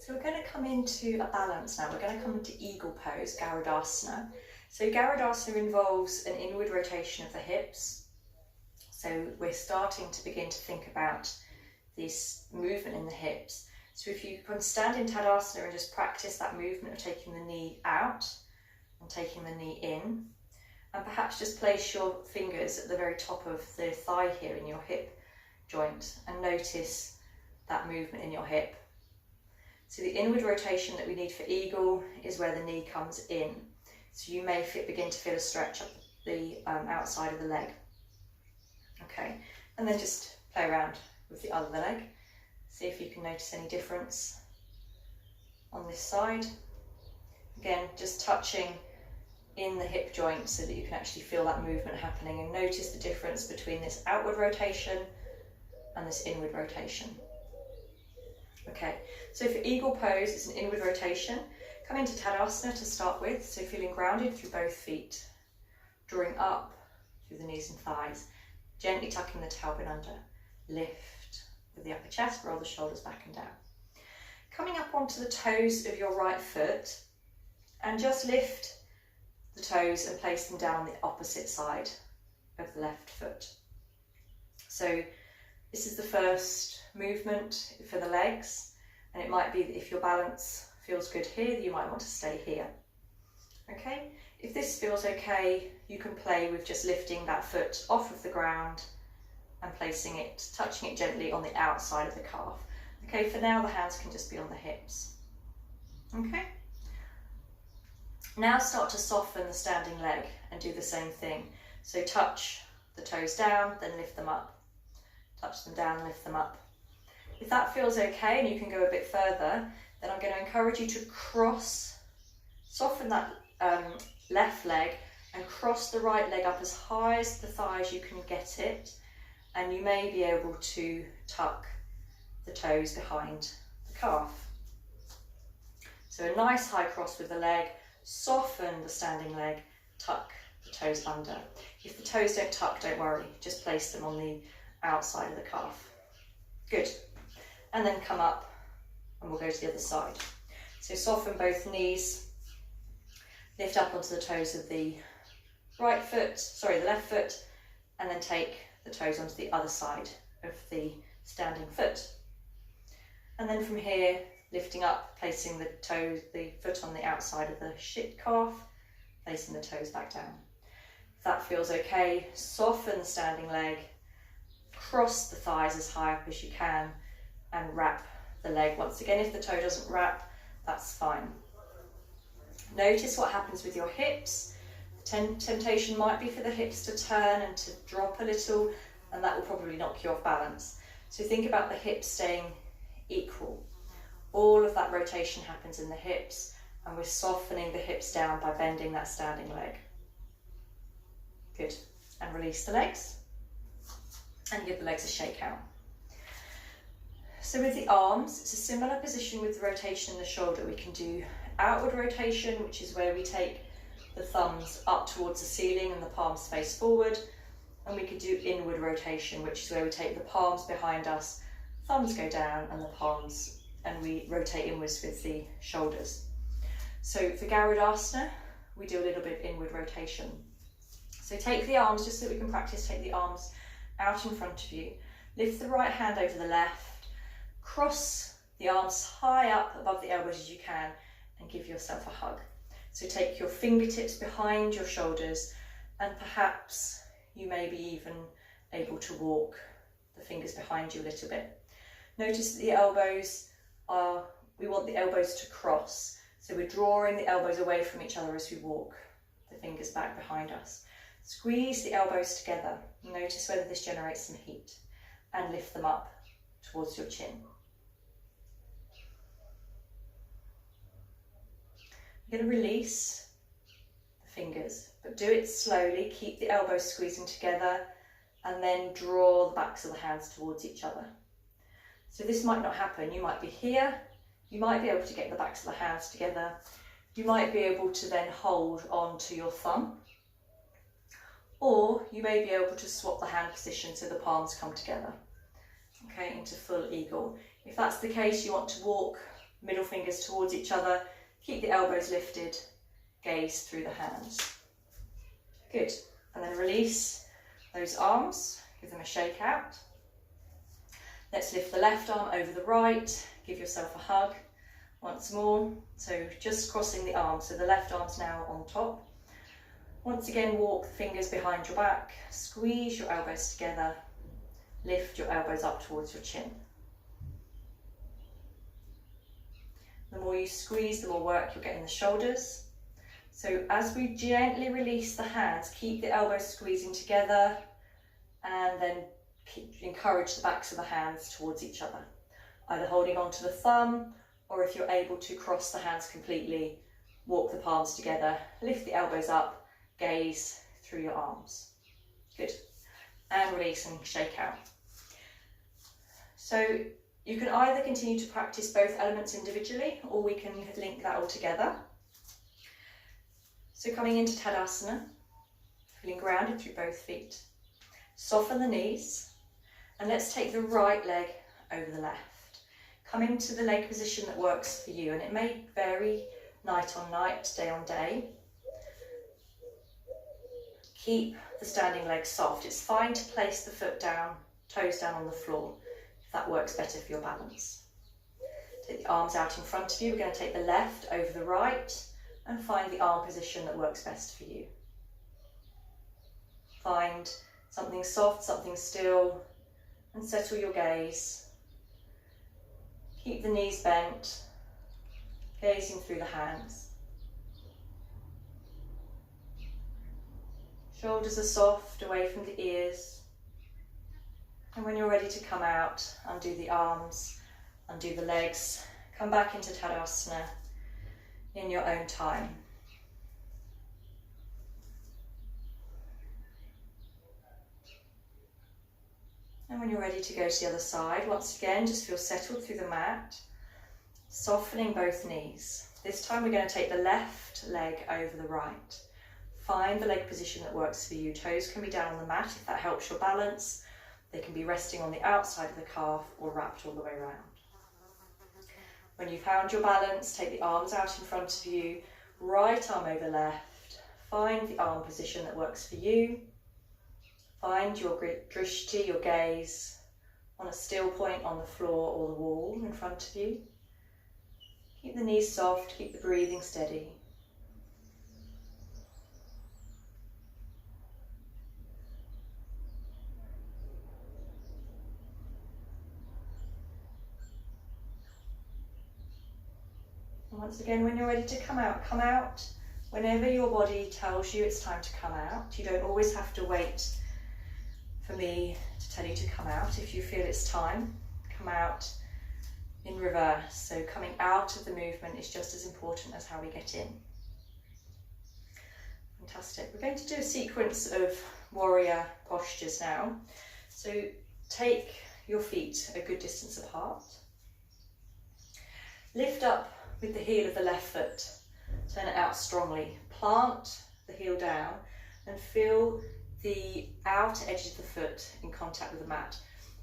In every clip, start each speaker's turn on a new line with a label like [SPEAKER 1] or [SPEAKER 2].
[SPEAKER 1] So we're going to come into a balance now. We're going to come into eagle pose, Tadasana. So Tadasana involves an inward rotation of the hips. So we're starting to begin to think about this movement in the hips. So if you can stand in Tadasana and just practice that movement of taking the knee out and taking the knee in, and perhaps just place your fingers at the very top of the thigh here in your hip joint and notice that movement in your hip. So the inward rotation that we need for eagle is where the knee comes in. So you may begin to feel a stretch up the outside of the leg. Okay, and then just play around with the other leg. See if you can notice any difference on this side. Again, just touching in the hip joint so that you can actually feel that movement happening and notice the difference between this outward rotation and this inward rotation. Okay, so for eagle pose, it's an inward rotation. Come into Tadasana to start with, so feeling grounded through both feet, drawing up through the knees and thighs, gently tucking the tailbone under, lift with the upper chest, roll the shoulders back and down. Coming up onto the toes of your right foot, and just lift the toes and place them down the opposite side of the left foot. So this is the first movement for the legs, and it might be that if your balance feels good here, you might want to stay here. Okay, if this feels okay, you can play with just lifting that foot off of the ground and placing it, touching it gently on the outside of the calf. Okay, for now the hands can just be on the hips. Okay, now start to soften the standing leg and do the same thing. So touch the toes down, then lift them up. Touch them down, lift them up. If that feels okay and you can go a bit further, then I'm going to encourage you to soften that left leg and cross the right leg up as high as the thigh as you can get it, and you may be able to tuck the toes behind the calf. So a nice high cross with the leg, soften the standing leg, tuck the toes under. If the toes don't tuck, don't worry, just place them on the outside of the calf. Good. And then come up and we'll go to the other side. So soften both knees, lift up onto the toes of the left foot, and then take the toes onto the other side of the standing foot. And then from here, lifting up, placing the foot on the outside of the calf, placing the toes back down. If that feels okay, soften the standing leg, cross the thighs as high up as you can, and wrap the leg. Once again, if the toe doesn't wrap, that's fine. Notice what happens with your hips. Temptation might be for the hips to turn and to drop a little, and that will probably knock you off balance. So think about the hips staying equal. All of that rotation happens in the hips, and we're softening the hips down by bending that standing leg. Good. And release the legs, and give the legs a shake out. So with the arms, it's a similar position with the rotation in the shoulder. We can do outward rotation, which is where we take the thumbs up towards the ceiling and the palms face forward. And we can do inward rotation, which is where we take the palms behind us, thumbs go down and the palms, and we rotate inwards with the shoulders. So for Tadasana, we do a little bit of inward rotation. So take the arms, just so we can practice, take the arms out in front of you. Lift the right hand over the left, cross the arms high up above the elbows as you can, and give yourself a hug. So take your fingertips behind your shoulders, and perhaps you may be even able to walk the fingers behind you a little bit. Notice that the elbows we want the elbows to cross. So we're drawing the elbows away from each other as we walk the fingers back behind us. Squeeze the elbows together. Notice whether this generates some heat, and lift them up towards your chin. You're going to release the fingers, but do it slowly. Keep the elbows squeezing together, and then draw the backs of the hands towards each other. So this might not happen. You might be here. You might be able to get the backs of the hands together. You might be able to then hold on to your thumb, or you may be able to swap the hand position so the palms come together, okay, into full eagle. If that's the case, you want to walk middle fingers towards each other. Keep the elbows lifted, gaze through the hands. Good. And then release those arms, give them a shake out. Let's lift the left arm over the right, give yourself a hug. Once more, so just crossing the arms, so the left arm's now on top. Once again, walk the fingers behind your back, squeeze your elbows together, lift your elbows up towards your chin. The more you squeeze, the more work you'll get in the shoulders. So as we gently release the hands, keep the elbows squeezing together and then encourage the backs of the hands towards each other, either holding on to the thumb, or if you're able to cross the hands completely, walk the palms together, lift the elbows up, gaze through your arms. Good. And release and shake out. So you can either continue to practice both elements individually, or we can link that all together. So coming into Tadasana, feeling grounded through both feet. Soften the knees, and let's take the right leg over the left. Coming to the leg position that works for you, and it may vary night on night, day on day. Keep the standing leg soft. It's fine to place the foot down, toes down on the floor, if that works better for your balance. Take the arms out in front of you. We're going to take the left over the right and find the arm position that works best for you. Find something soft, something still, and settle your gaze. Keep the knees bent, gazing through the hands. Shoulders are soft, away from the ears. And when you're ready to come out, undo the arms, undo the legs, come back into Tadasana in your own time. And when you're ready to go to the other side, once again, just feel settled through the mat, softening both knees. This time we're going to take the left leg over the right. Find the leg position that works for you. Toes can be down on the mat if that helps your balance. They can be resting on the outside of the calf or wrapped all the way around. When you've found your balance, take the arms out in front of you, right arm over left. Find the arm position that works for you. Find your drishti, your gaze, on a still point on the floor or the wall in front of you. Keep the knees soft, keep the breathing steady. And once again, when you're ready to come out whenever your body tells you it's time to come out. You don't always have to wait for me to tell you to come out. If you feel it's time, come out in reverse. So coming out of the movement is just as important as how we get in. Fantastic. We're going to do a sequence of warrior postures now. So take your feet a good distance apart. Lift up with the heel of the left foot. Turn it out strongly. Plant the heel down and feel the outer edge of the foot in contact with the mat.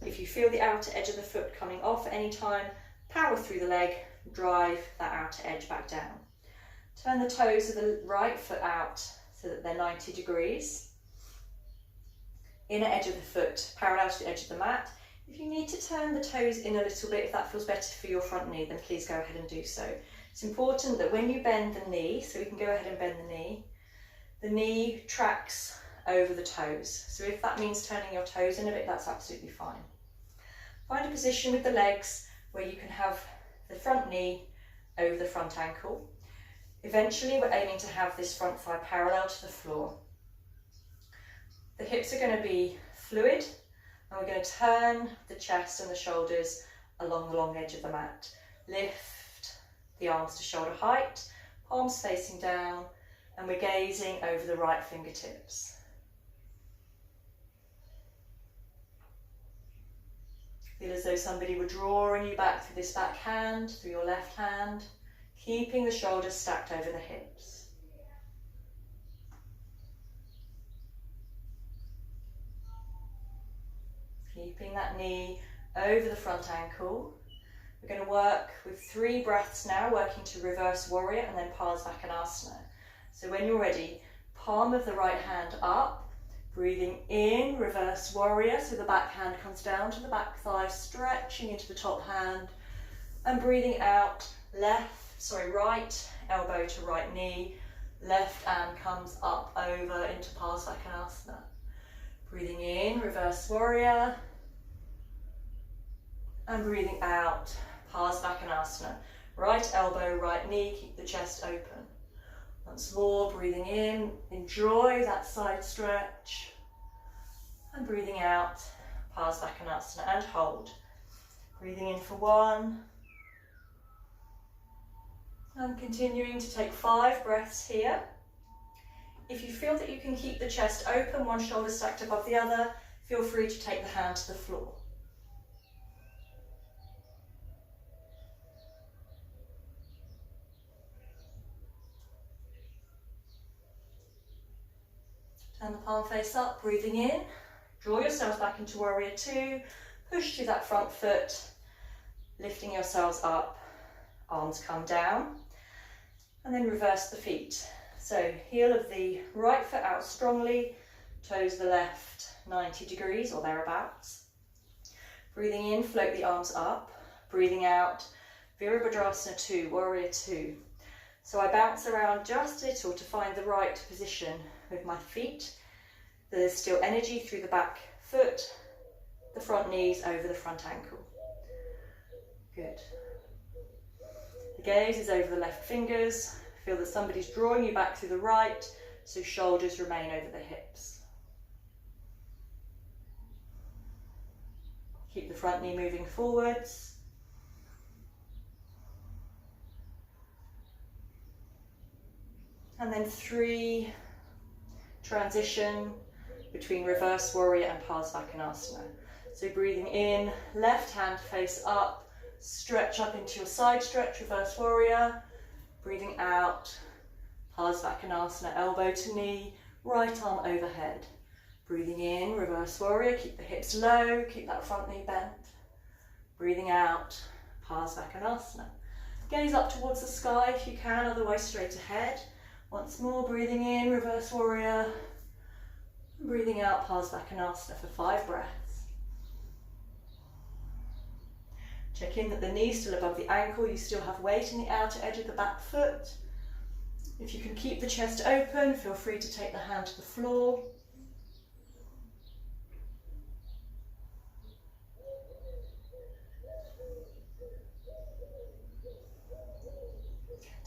[SPEAKER 1] If you feel the outer edge of the foot coming off at any time, power through the leg, drive that outer edge back down. Turn the toes of the right foot out so that they're 90 degrees. Inner edge of the foot parallel to the edge of the mat. If you need to turn the toes in a little bit, if that feels better for your front knee, then please go ahead and do so. It's important that when you bend the knee, so we can go ahead and bend the knee tracks over the toes. So if that means turning your toes in a bit, that's absolutely fine. Find a position with the legs where you can have the front knee over the front ankle. Eventually we're aiming to have this front thigh parallel to the floor. The hips are going to be fluid and we're going to turn the chest and the shoulders along the long edge of the mat. Lift the arms to shoulder height, palms facing down, and we're gazing over the right fingertips. Feel as though somebody were drawing you back through this back hand, through your left hand, keeping the shoulders stacked over the hips. Keeping that knee over the front ankle. We're going to work with 3 breaths now, working to reverse warrior and then Asana. So when you're ready, palm of the right hand up, breathing in, reverse warrior, so the back hand comes down to the back thigh, stretching into the top hand, and breathing out, right elbow to right knee, left hand comes up over into Asana. Breathing in, reverse warrior, and breathing out, Asana. Right elbow, right knee, keep the chest open. Once more, breathing in, enjoy that side stretch, and breathing out, Asana, and hold. Breathing in for 1, and continuing to take 5 breaths here. If you feel that you can keep the chest open, one shoulder stacked above the other, feel free to take the hand to the floor. Turn the palm face up, breathing in. Draw yourselves back into warrior 2. Push through that front foot, lifting yourselves up. Arms come down. And then reverse the feet. So heel of the right foot out strongly, toes of the left 90 degrees or thereabouts. Breathing in, float the arms up. Breathing out, Virabhadrasana 2, warrior 2. So I bounce around just a little to find the right position with my feet. There's still energy through the back foot, the front knees over the front ankle. Good. The gaze is over the left fingers. Feel that somebody's drawing you back through the right, so shoulders remain over the hips. Keep the front knee moving forwards. And then 3, transition between reverse warrior and Asana. So breathing in, left hand face up, stretch up into your side stretch, reverse warrior. Breathing out, Asana, elbow to knee, right arm overhead. Breathing in, reverse warrior, keep the hips low, keep that front knee bent. Breathing out, Asana. Gaze up towards the sky if you can, otherwise straight ahead. Once more, breathing in, reverse warrior. Breathing out, Asana for 5 breaths. Check in that the knee's still above the ankle, you still have weight in the outer edge of the back foot. If you can keep the chest open, feel free to take the hand to the floor.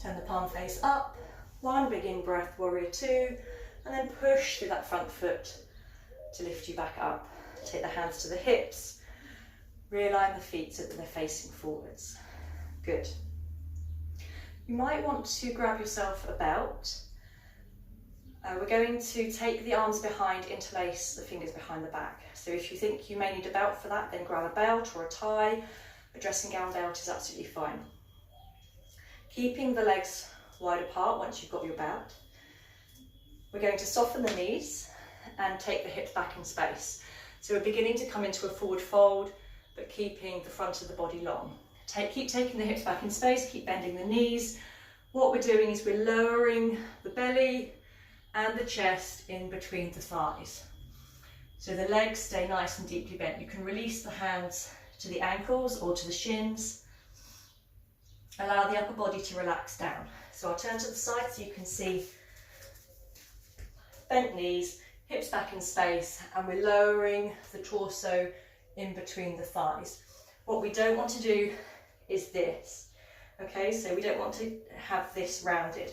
[SPEAKER 1] Turn the palm face up. 1 big in breath, warrior 2, and then push through that front foot to lift you back up. Take the hands to the hips. Realign the feet so that they're facing forwards. Good. You might want to grab yourself a belt. We're going to take the arms behind, interlace the fingers behind the back. So if you think you may need a belt for that, then grab a belt or a tie. A dressing gown belt is absolutely fine. Keeping the legs wide apart once you've got your belt. We're going to soften the knees and take the hips back in space. So we're beginning to come into a forward fold, but keeping the front of the body long. Keep taking the hips back in space, keep bending the knees. What we're doing is we're lowering the belly and the chest in between the thighs. So the legs stay nice and deeply bent. You can release the hands to the ankles or to the shins. Allow the upper body to relax down. So I'll turn to the side so you can see bent knees, hips back in space, and we're lowering the torso in between the thighs. What we don't want to do is this, okay? So we don't want to have this rounded.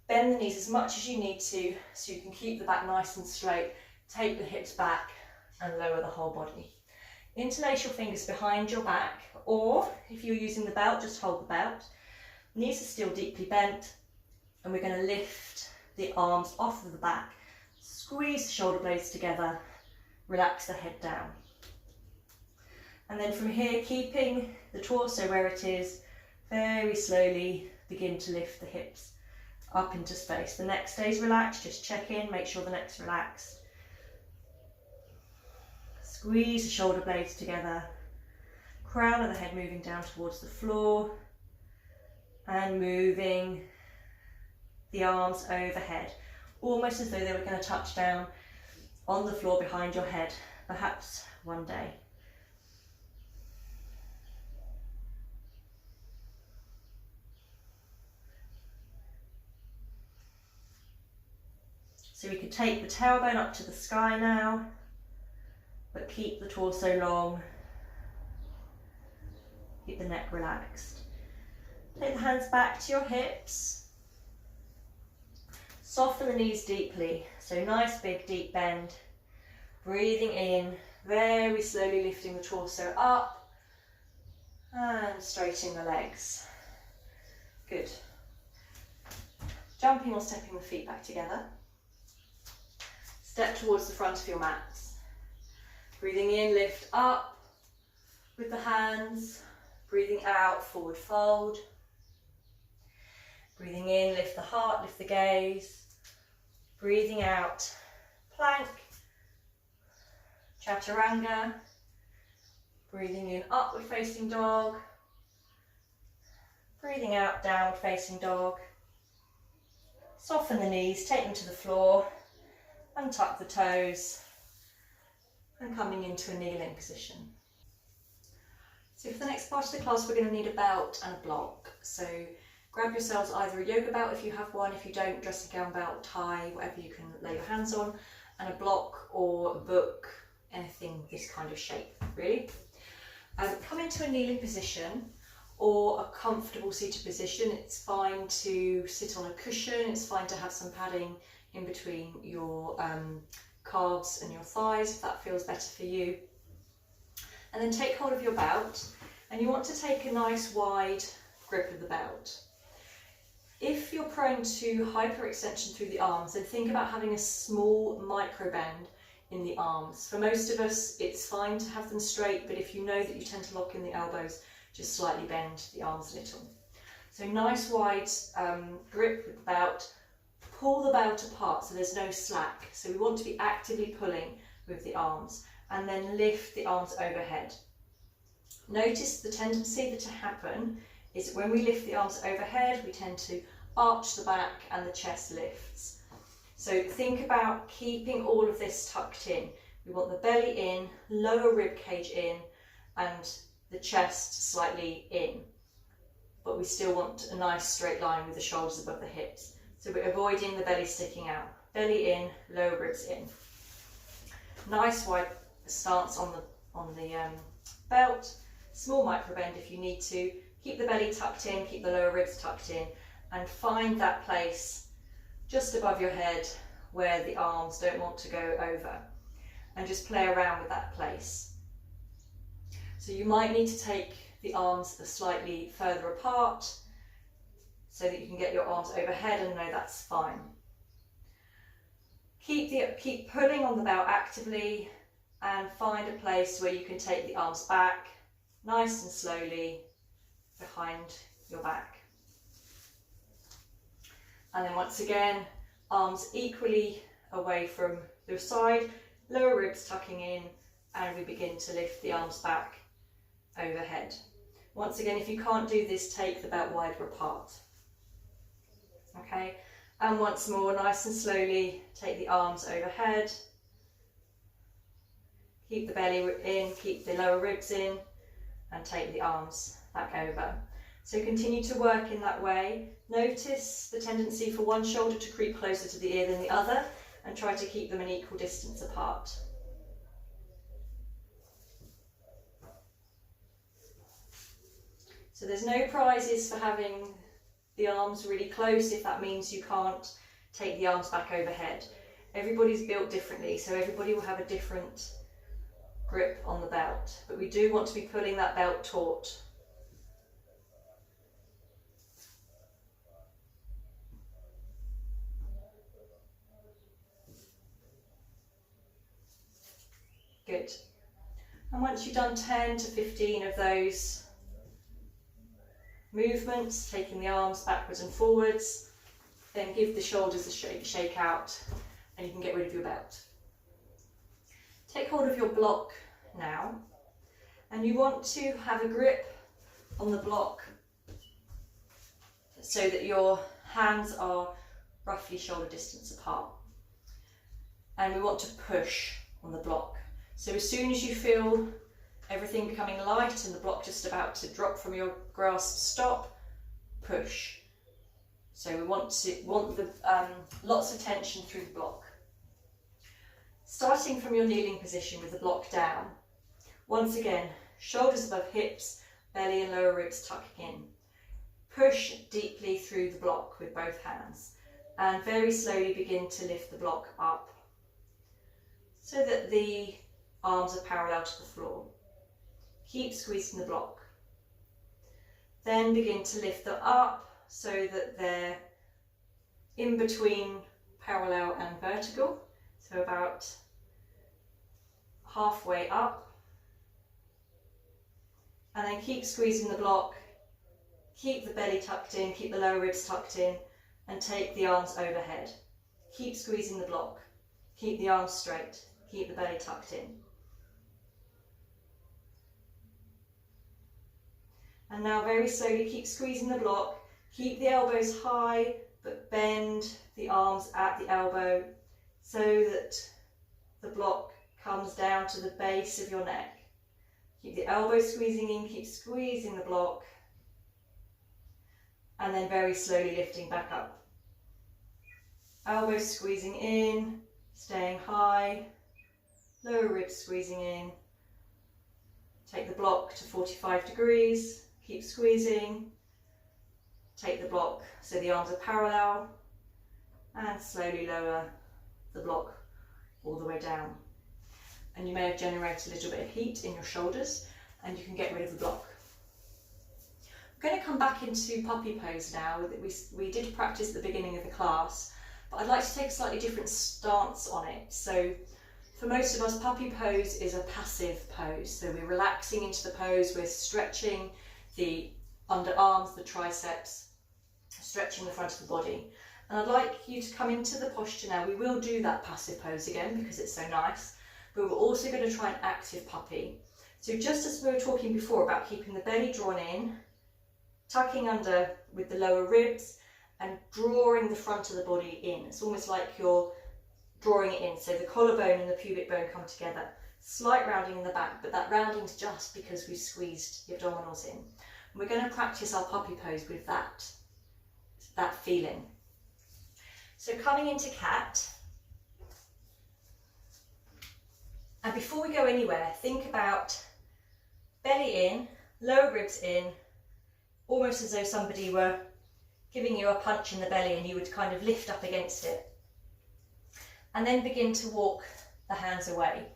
[SPEAKER 1] Bend the knees as much as you need to so you can keep the back nice and straight. Take the hips back and lower the whole body. Interlace your fingers behind your back, or if you're using the belt, just hold the belt. Knees are still deeply bent, and we're going to lift the arms off of the back. Squeeze the shoulder blades together, relax the head down. And then from here, keeping the torso where it is, very slowly begin to lift the hips up into space. The neck stays relaxed, just check in, make sure the neck's relaxed. Squeeze the shoulder blades together, crown of the head moving down towards the floor and moving the arms overhead, almost as though they were going to touch down on the floor behind your head, perhaps one day. So we could take the tailbone up to the sky now, but keep the torso long, keep the neck relaxed. Take the hands back to your hips, soften the knees deeply, so nice big deep bend, breathing in, very slowly lifting the torso up and straightening the legs. Good. Jumping or stepping the feet back together. Step towards the front of your mats. Breathing in, lift up with the hands. Breathing out, forward fold. Breathing in, lift the heart, lift the gaze. Breathing out, plank, chaturanga. Breathing in, upward facing dog. Breathing out, downward facing dog. Soften the knees, take them to the floor. Untuck the toes and coming into a kneeling position. So for the next part of the class we're going to need a belt and a block. So grab yourselves either a yoga belt if you have one, if you don't, dressing gown belt, tie, whatever you can lay your hands on, and a block or a book, anything this kind of shape really. Come into a kneeling position or a comfortable seated position. It's fine to sit on a cushion, it's fine to have some padding in between your calves and your thighs if that feels better for you. And then take hold of your belt, and you want to take a nice wide grip of the belt. If you're prone to hyperextension through the arms, then think about having a small micro bend in the arms. For most of us it's fine to have them straight, but if you know that you tend to lock in the elbows, just slightly bend the arms a little. So nice wide grip with the belt. Pull the belt apart so there's no slack. So we want to be actively pulling with the arms, and then lift the arms overhead. Notice the tendency that to happen is when we lift the arms overhead, we tend to arch the back and the chest lifts. So think about keeping all of this tucked in. We want the belly in, lower rib cage in, and the chest slightly in. But we still want a nice straight line with the shoulders above the hips. So we're avoiding the belly sticking out. Belly in, lower ribs in. Nice wide stance on the belt. Small micro bend if you need to. Keep the belly tucked in, keep the lower ribs tucked in, and find that place just above your head where the arms don't want to go over. And just play around with that place. So you might need to take the arms slightly further apart so that you can get your arms overhead, and know that's fine. Keep pulling on the belt actively, and find a place where you can take the arms back nice and slowly behind your back. And then once again, arms equally away from the side, lower ribs tucking in, and we begin to lift the arms back overhead. Once again, if you can't do this, take the belt wider apart. Okay, and once more, nice and slowly, take the arms overhead. Keep the belly in, keep the lower ribs in, and take the arms back over. So continue to work in that way. Notice the tendency for one shoulder to creep closer to the ear than the other, and try to keep them an equal distance apart. So there's no prizes for having the arms really close if that means you can't take the arms back overhead. Everybody's built differently, so everybody will have a different grip on the belt, but we do want to be pulling that belt taut. Good. And once you've done 10 to 15 of those movements, taking the arms backwards and forwards, then give the shoulders a shake out, and you can get rid of your belt. Take hold of your block now, And you want to have a grip on the block so that your hands are roughly shoulder distance apart. And we want to push on the block. So as soon as you feel everything becoming light and the block just about to drop from your grasp, stop, push. So we want the lots of tension through the block. Starting from your kneeling position with the block down. Once again, shoulders above hips, belly and lower ribs tucking in. Push deeply through the block with both hands and very slowly begin to lift the block up so that the arms are parallel to the floor. Keep squeezing the block. Then begin to lift them up so that they're in between parallel and vertical, so about halfway up. And then keep squeezing the block, keep the belly tucked in, keep the lower ribs tucked in, and take the arms overhead. Keep squeezing the block, keep the arms straight, keep the belly tucked in. And now very slowly keep squeezing the block, keep the elbows high, but bend the arms at the elbow so that the block comes down to the base of your neck. Keep the elbows squeezing in, keep squeezing the block, and then very slowly lifting back up. Elbows squeezing in, staying high, lower ribs squeezing in. Take the block to 45 degrees, keep squeezing. Take the block so the arms are parallel, and slowly lower the block all the way down. And you may have generated a little bit of heat in your shoulders, and you can get rid of the block. I'm going to come back into puppy pose now. We did practice at the beginning of the class, but I'd like to take a slightly different stance on it. So for most of us, puppy pose is a passive pose. So we're relaxing into the pose, we're stretching the underarms, the triceps, stretching the front of the body. And I'd like you to come into the posture now. We will do that passive pose again because it's so nice, but we're also going to try an active puppy. So just as we were talking before about keeping the belly drawn in, tucking under with the lower ribs and drawing the front of the body in. It's almost like you're drawing it in. So the collarbone and the pubic bone come together. Slight rounding in the back, but that rounding's just because we've squeezed the abdominals in. And we're going to practice our puppy pose with that feeling. So coming into cat. And before we go anywhere, think about belly in, lower ribs in, almost as though somebody were giving you a punch in the belly and you would kind of lift up against it. And then begin to walk the hands away.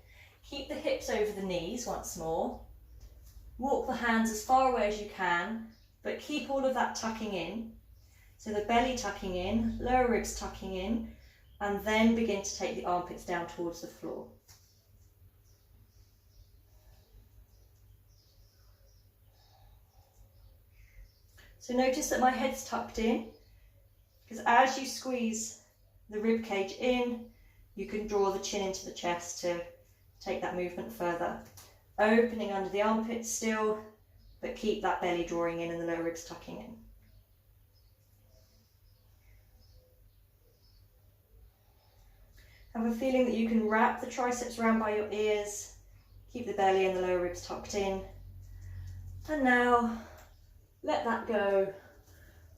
[SPEAKER 1] Keep the hips over the knees once more. Walk the hands as far away as you can, but keep all of that tucking in. So the belly tucking in, lower ribs tucking in, and then begin to take the armpits down towards the floor. So notice that my head's tucked in, because as you squeeze the rib cage in, you can draw the chin into the chest to take that movement further. Opening under the armpits still, but keep that belly drawing in and the lower ribs tucking in. Have a feeling that you can wrap the triceps around by your ears, keep the belly and the lower ribs tucked in. And now, let that go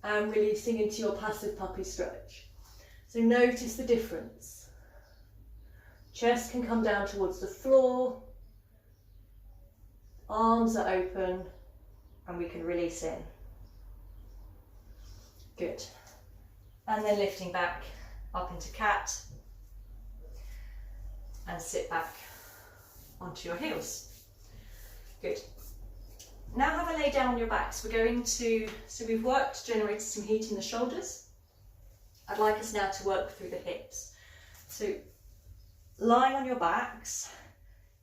[SPEAKER 1] and releasing into your passive puppy stretch. So notice the difference. Chest can come down towards the floor, arms are open, and we can release in. Good. And then lifting back up into cat and sit back onto your heels. Good. Now have a lay down on your backs. We're going to, so we've worked, generated some heat in the shoulders. I'd like us now to work through the hips. So lying on your backs,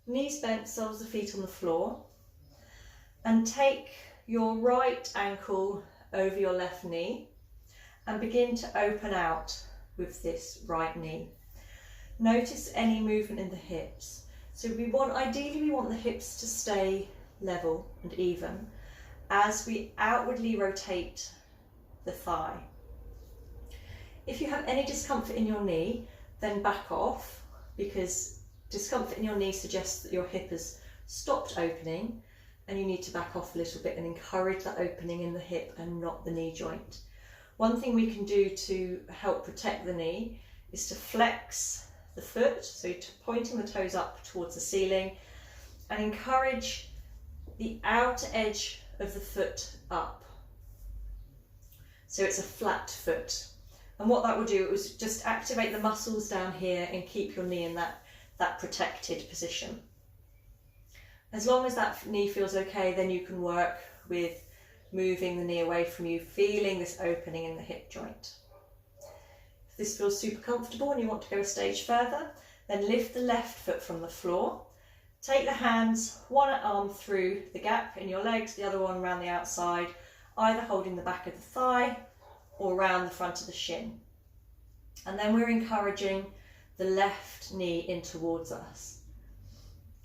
[SPEAKER 1] knees bent, soles of the feet on the floor, and take your right ankle over your left knee and begin to open out with this right knee. Notice any movement in the hips. So ideally we want the hips to stay level and even as we outwardly rotate the thigh. If you have any discomfort in your knee, then back off, because discomfort in your knee suggests that your hip has stopped opening and you need to back off a little bit and encourage that opening in the hip and not the knee joint. One thing we can do to help protect the knee is to flex the foot, so pointing the toes up towards the ceiling, and encourage the outer edge of the foot up. So it's a flat foot. And what that will do is just activate the muscles down here and keep your knee in that protected position. As long as that knee feels okay, then you can work with moving the knee away from you, feeling this opening in the hip joint. If this feels super comfortable and you want to go a stage further, then lift the left foot from the floor. Take the hands, one arm through the gap in your legs, the other one around the outside, either holding the back of the thigh or around the front of the shin. And then we're encouraging the left knee in towards us.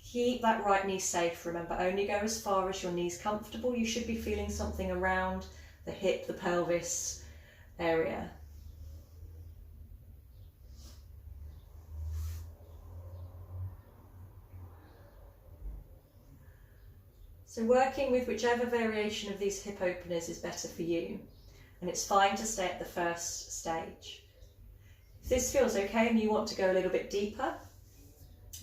[SPEAKER 1] Keep that right knee safe. Remember, only go as far as your knee's comfortable. You should be feeling something around the hip, the pelvis area. So working with whichever variation of these hip openers is better for you, and it's fine to stay at the first stage. If this feels okay and you want to go a little bit deeper,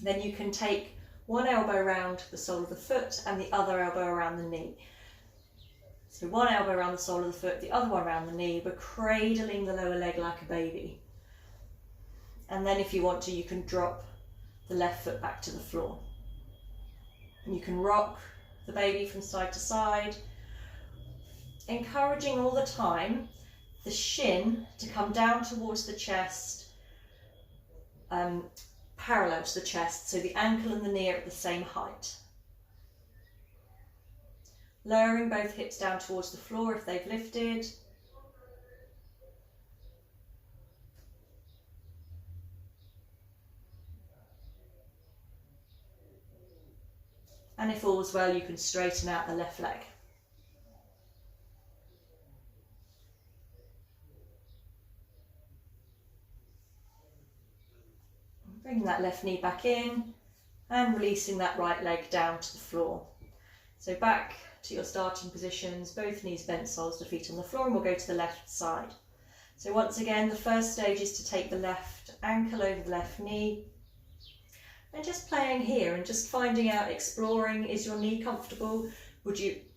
[SPEAKER 1] then you can take one elbow around the sole of the foot and the other elbow around the knee. So one elbow around the sole of the foot, the other one around the knee. We're cradling the lower leg like a baby. And then if you want to, you can drop the left foot back to the floor. And you can rock the baby from side to side, encouraging all the time the shin to come down towards the chest, parallel to the chest, so the ankle and the knee are at the same height. Lowering both hips down towards the floor if they've lifted. And if all's well, you can straighten out the left leg. Bringing that left knee back in and releasing that right leg down to the floor. So back to your starting positions, both knees bent, soles of the feet on the floor, and we'll go to the left side. So once again, the first stage is to take the left ankle over the left knee, and just playing here and just finding out, exploring, is your knee comfortable?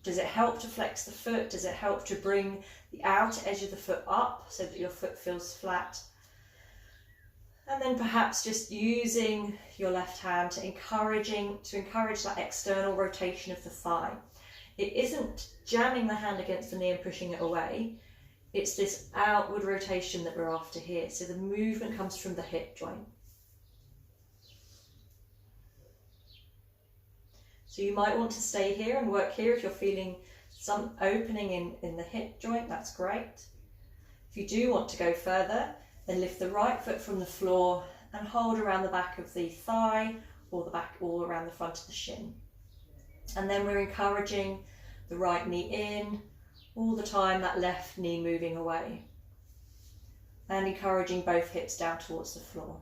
[SPEAKER 1] Does it help to flex the foot? Does it help to bring the outer edge of the foot up so that your foot feels flat? And then perhaps just using your left hand to encourage that external rotation of the thigh. It isn't jamming the hand against the knee and pushing it away. It's this outward rotation that we're after here. So the movement comes from the hip joint. So you might want to stay here and work here if you're feeling some opening in the hip joint, that's great. If you do want to go further, then lift the right foot from the floor and hold around the back of the thigh or around the front of the shin. And then we're encouraging the right knee in, all the time that left knee moving away. And encouraging both hips down towards the floor.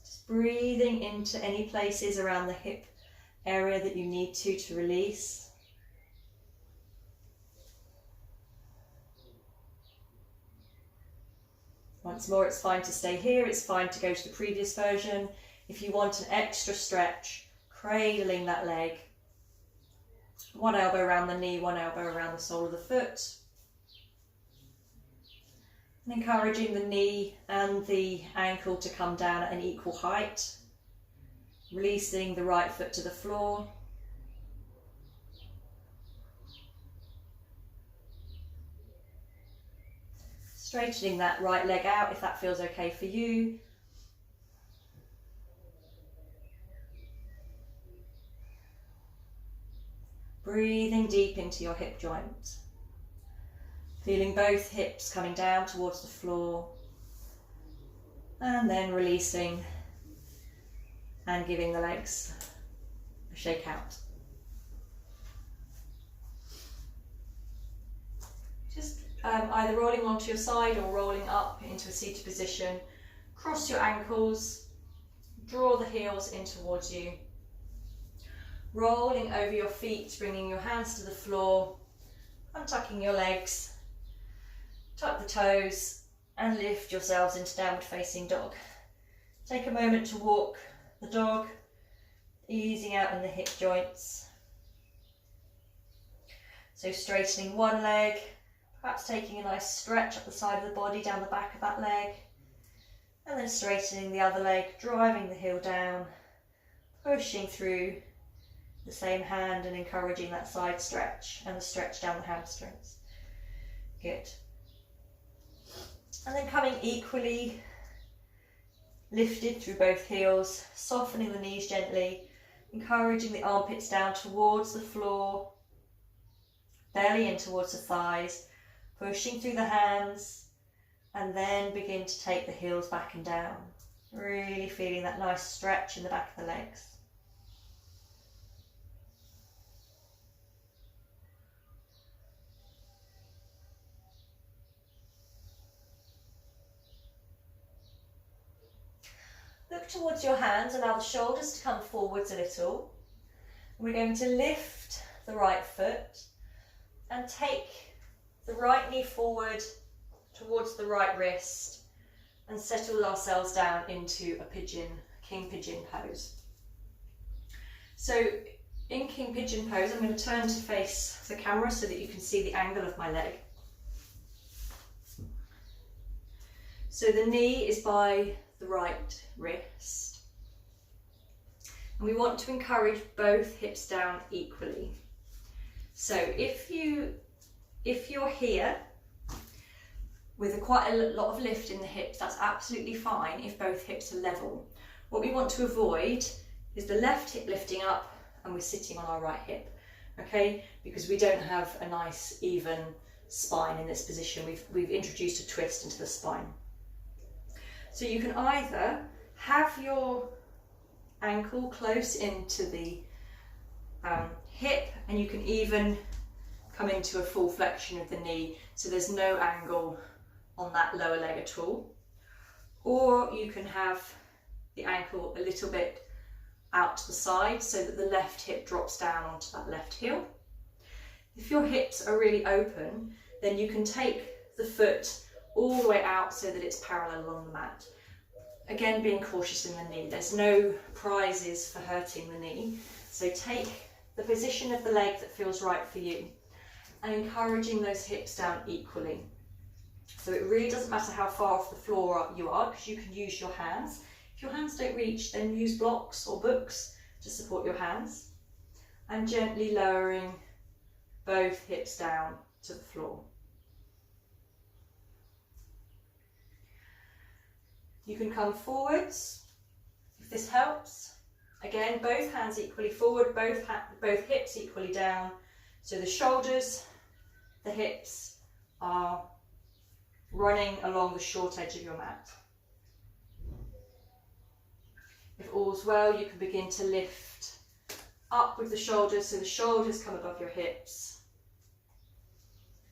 [SPEAKER 1] Just breathing into any places around the hip area that you need to release. Once more, it's fine to stay here, it's fine to go to the previous version. If you want an extra stretch, cradling that leg, one elbow around the knee, one elbow around the sole of the foot. And encouraging the knee and the ankle to come down at an equal height. Releasing the right foot to the floor. Straightening that right leg out if that feels okay for you. Breathing deep into your hip joint. Feeling both hips coming down towards the floor, and then releasing and giving the legs a shake out. Just either rolling onto your side or rolling up into a seated position. Cross your ankles, draw the heels in towards you. Rolling over your feet, bringing your hands to the floor, untucking your legs, tuck the toes and lift yourselves into downward facing dog. Take a moment to walk the dog, easing out in the hip joints. So straightening one leg, perhaps taking a nice stretch up the side of the body, down the back of that leg, and then straightening the other leg, driving the heel down, pushing through the same hand and encouraging that side stretch and the stretch down the hamstrings. Good. And then coming equally lifted through both heels, softening the knees gently, encouraging the armpits down towards the floor, belly in towards the thighs, pushing through the hands, and then begin to take the heels back and down. Really feeling that nice stretch in the back of the legs. Look towards your hands, allow the shoulders to come forwards a little. We're going to lift the right foot and take the right knee forward towards the right wrist and settle ourselves down into a pigeon, king pigeon pose. So in king pigeon pose, I'm going to turn to face the camera so that you can see the angle of my leg. So the knee is by the right wrist, and we want to encourage both hips down equally. So if you're here with quite a lot of lift in the hips, that's absolutely fine if both hips are level. What we want to avoid is the left hip lifting up and we're sitting on our right hip, okay? Because we don't have a nice even spine in this position. We've introduced a twist into the spine. So you can either have your ankle close into the hip, and you can even come into a full flexion of the knee, so there's no angle on that lower leg at all. Or you can have the ankle a little bit out to the side so that the left hip drops down onto that left heel. If your hips are really open, then you can take the foot all the way out so that it's parallel along the mat. Again, being cautious in the knee. There's no prizes for hurting the knee. So take the position of the leg that feels right for you and encouraging those hips down equally. So it really doesn't matter how far off the floor you are, because you can use your hands. If your hands don't reach, then use blocks or books to support your hands, and gently lowering both hips down to the floor. You can come forwards if this helps. Again, both hands equally forward, both hips equally down. So the shoulders, the hips are running along the short edge of your mat. If all's well, you can begin to lift up with the shoulders, so the shoulders come above your hips.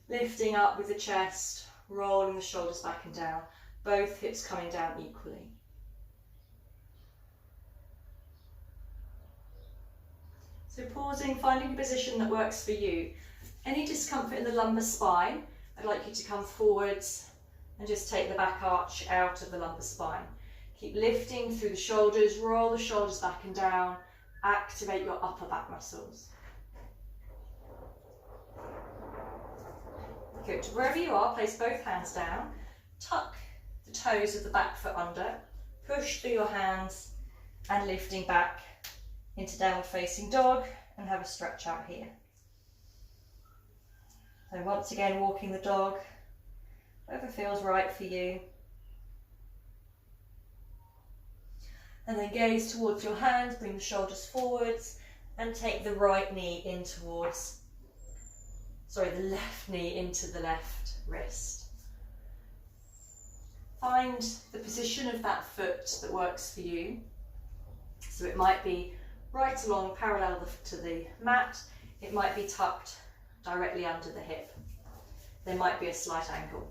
[SPEAKER 1] Lifting up with the chest, rolling the shoulders back and down. Both hips coming down equally. So pausing, finding a position that works for you. Any discomfort in the lumbar spine, I'd like you to come forwards and just take the back arch out of the lumbar spine. Keep lifting through the shoulders, roll the shoulders back and down, activate your upper back muscles. Good. Wherever you are, place both hands down, tuck the toes of the back foot under, push through your hands and lifting back into downward facing dog, and have a stretch out here. So once again, walking the dog, whatever feels right for you. And then gaze towards your hands, bring the shoulders forwards and take the right knee in towards the left knee into the left wrist. Find the position of that foot that works for you. So it might be right along parallel to the mat, it might be tucked directly under the hip. There might be a slight angle.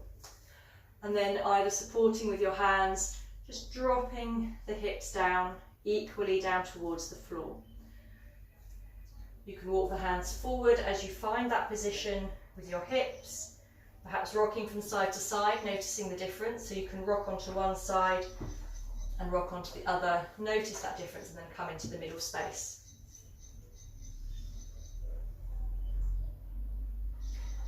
[SPEAKER 1] And then either supporting with your hands, just dropping the hips down equally down towards the floor. You can walk the hands forward as you find that position with your hips, perhaps rocking from side to side, noticing the difference. So you can rock onto one side and rock onto the other. Notice that difference and then come into the middle space.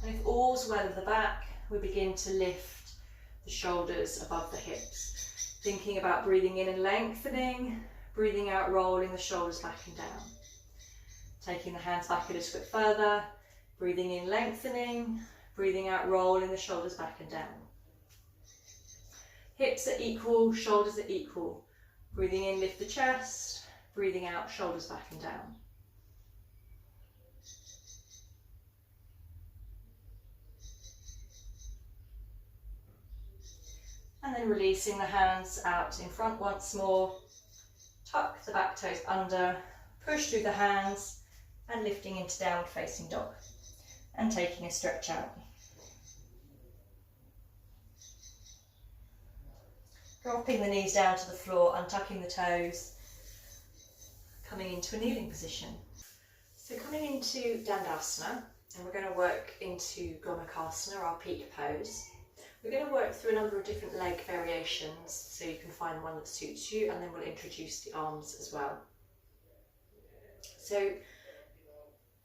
[SPEAKER 1] And if all's well at the back, we begin to lift the shoulders above the hips. Thinking about breathing in and lengthening, breathing out, rolling the shoulders back and down. Taking the hands back a little bit further, breathing in, lengthening, breathing out, rolling the shoulders back and down. Hips are equal, shoulders are equal. Breathing in, lift the chest, breathing out, shoulders back and down. And then releasing the hands out in front once more. Tuck the back toes under, push through the hands and lifting into downward facing dog and taking a stretch out. Dropping the knees down to the floor, untucking the toes, coming into a kneeling position. So coming into Tadasana, and we're going to work into Gomakasana, our peak pose. We're going to work through a number of different leg variations so you can find one that suits you, and then we'll introduce the arms as well. So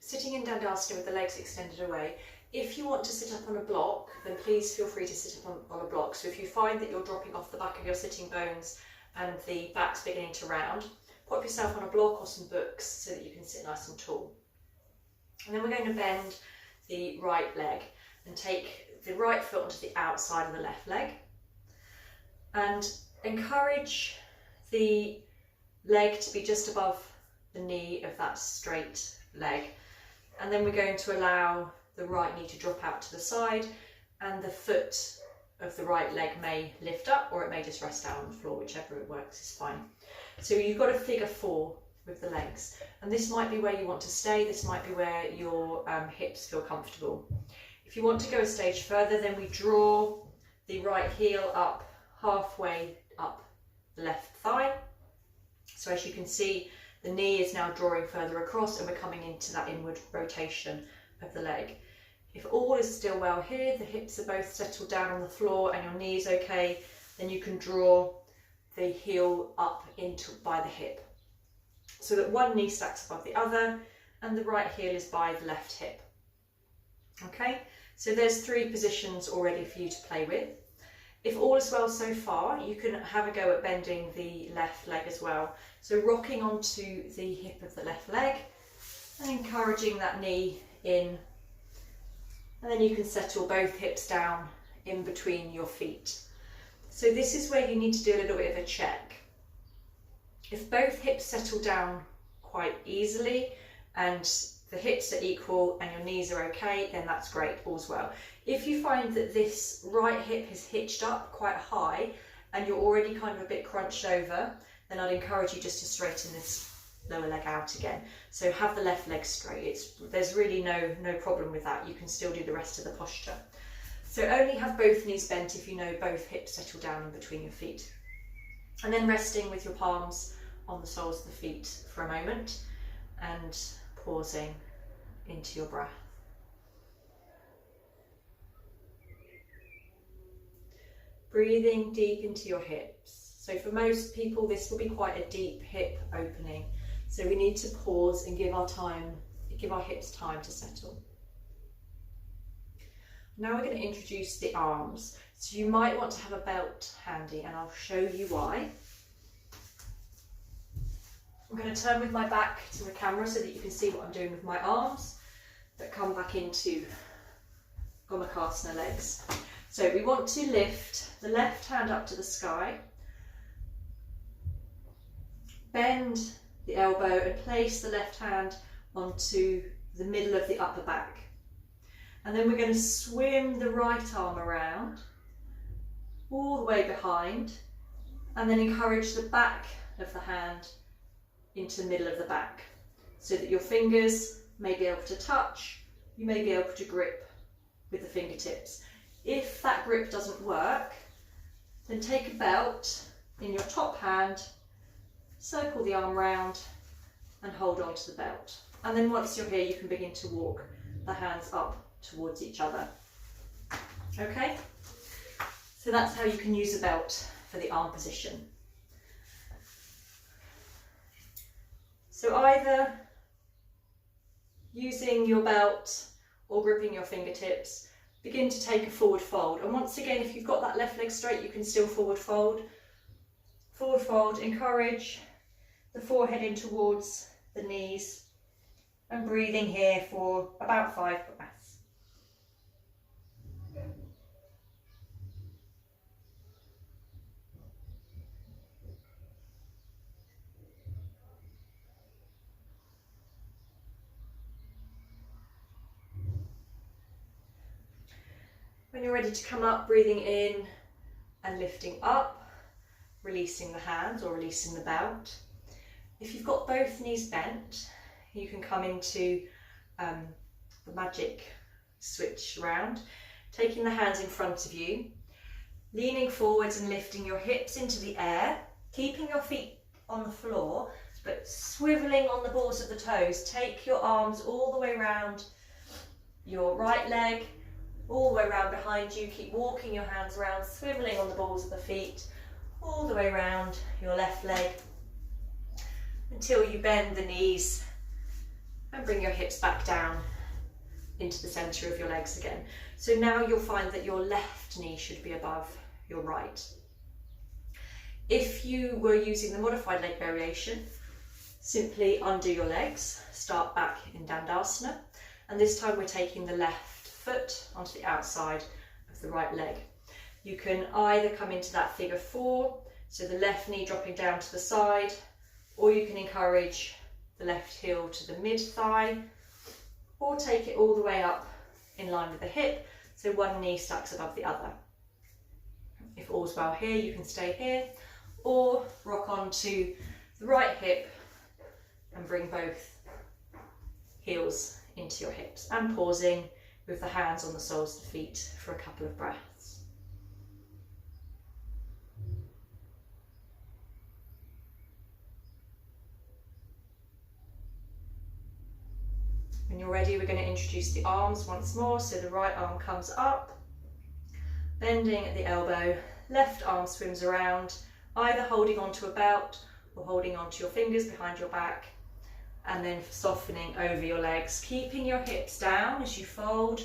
[SPEAKER 1] sitting in Tadasana with the legs extended away. If you want to sit up on a block, then please feel free to sit up on a block. So if you find that you're dropping off the back of your sitting bones and the back's beginning to round, pop yourself on a block or some books so that you can sit nice and tall. And then we're going to bend the right leg and take the right foot onto the outside of the left leg and encourage the leg to be just above the knee of that straight leg. And then we're going to allow the right knee to drop out to the side, and the foot of the right leg may lift up or it may just rest down on the floor, whichever it works is fine. So you've got a figure 4 with the legs, and this might be where you want to stay, this might be where your hips feel comfortable. If you want to go a stage further, then we draw the right heel up halfway up the left thigh. So as you can see, the knee is now drawing further across and we're coming into that inward rotation of the leg. If all is still well here, the hips are both settled down on the floor and your knee is okay, then you can draw the heel up into by the hip so that one knee stacks above the other and the right heel is by the left hip. Okay, so there's 3 positions already for you to play with. If all is well so far, you can have a go at bending the left leg as well. So rocking onto the hip of the left leg and encouraging that knee in, and then you can settle both hips down in between your feet. So this is where you need to do a little bit of a check. If both hips settle down quite easily and the hips are equal and your knees are okay, then that's great, all's well. If you find that this right hip is hitched up quite high and you're already kind of a bit crunched over, then I'd encourage you just to straighten this lower leg out again. So have the left leg straight. There's really no problem with that. You can still do the rest of the posture. So only have both knees bent if you know both hips settle down in between your feet. And then resting with your palms on the soles of the feet for a moment and pausing into your breath. Breathing deep into your hips. So for most people this will be quite a deep hip opening. So we need to pause and give our hips time to settle. Now we're going to introduce the arms. So you might want to have a belt handy and I'll show you why. I'm going to turn with my back to the camera so that you can see what I'm doing with my arms that come back into Gomakasana legs. So we want to lift the left hand up to the sky, bend the elbow and place the left hand onto the middle of the upper back. And then we're going to swim the right arm around, all the way behind, and then encourage the back of the hand into the middle of the back, so that your fingers may be able to touch, you may be able to grip with the fingertips. If that grip doesn't work, then take a belt in your top hand, circle the arm round and hold on to the belt. And then once you're here, you can begin to walk the hands up towards each other. Okay? So that's how you can use a belt for the arm position. So either using your belt or gripping your fingertips, begin to take a forward fold. And once again, if you've got that left leg straight, you can still forward fold. Forward fold, encourage the forehead in towards the knees, and breathing here for about 5 breaths. When you're ready to come up, breathing in and lifting up, releasing the hands or releasing the belt. If you've got both knees bent, you can come into the magic switch round, taking the hands in front of you, leaning forwards and lifting your hips into the air, keeping your feet on the floor, but swiveling on the balls of the toes. Take your arms all the way around your right leg, all the way around behind you. Keep walking your hands around, swiveling on the balls of the feet, all the way around your left leg, until you bend the knees and bring your hips back down into the centre of your legs again. So now you'll find that your left knee should be above your right. If you were using the modified leg variation, simply undo your legs, start back in Tadasana, and this time we're taking the left foot onto the outside of the right leg. You can either come into that figure 4, so the left knee dropping down to the side, or you can encourage the left heel to the mid thigh, or take it all the way up in line with the hip, so one knee stacks above the other. If all's well here, you can stay here, or rock onto the right hip and bring both heels into your hips, and pausing with the hands on the soles of the feet for a couple of breaths. When you're ready, we're going to introduce the arms once more. So the right arm comes up, bending at the elbow, left arm swims around, either holding onto a belt or holding onto your fingers behind your back, and then softening over your legs, keeping your hips down as you fold,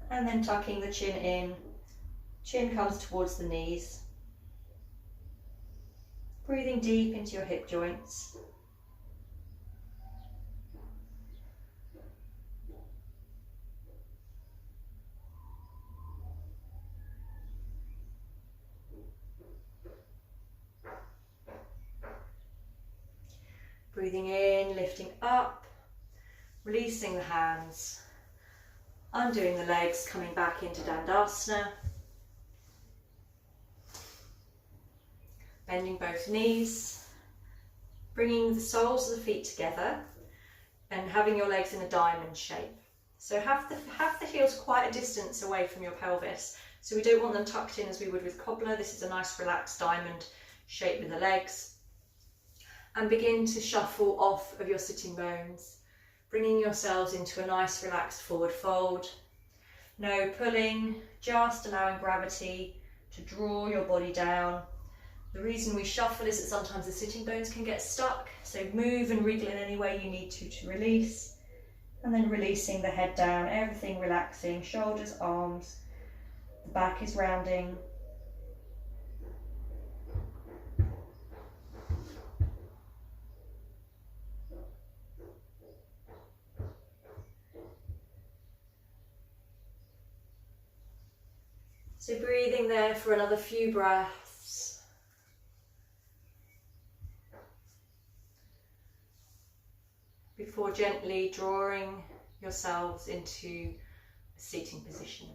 [SPEAKER 1] and then tucking the chin in. Chin comes towards the knees. Breathing deep into your hip joints. Breathing in, lifting up, releasing the hands, undoing the legs, coming back into Tadasana. Bending both knees, bringing the soles of the feet together and having your legs in a diamond shape. So have the heels quite a distance away from your pelvis. So we don't want them tucked in as we would with cobbler. This is a nice relaxed diamond shape with the legs. And begin to shuffle off of your sitting bones, bringing yourselves into a nice relaxed forward fold. No pulling, just allowing gravity to draw your body down. The reason we shuffle is that sometimes the sitting bones can get stuck, so move and wriggle in any way you need to release. And then releasing the head down, everything relaxing, shoulders, arms, the back is rounding. So breathing there for another few breaths. Before gently drawing yourselves into a seating position.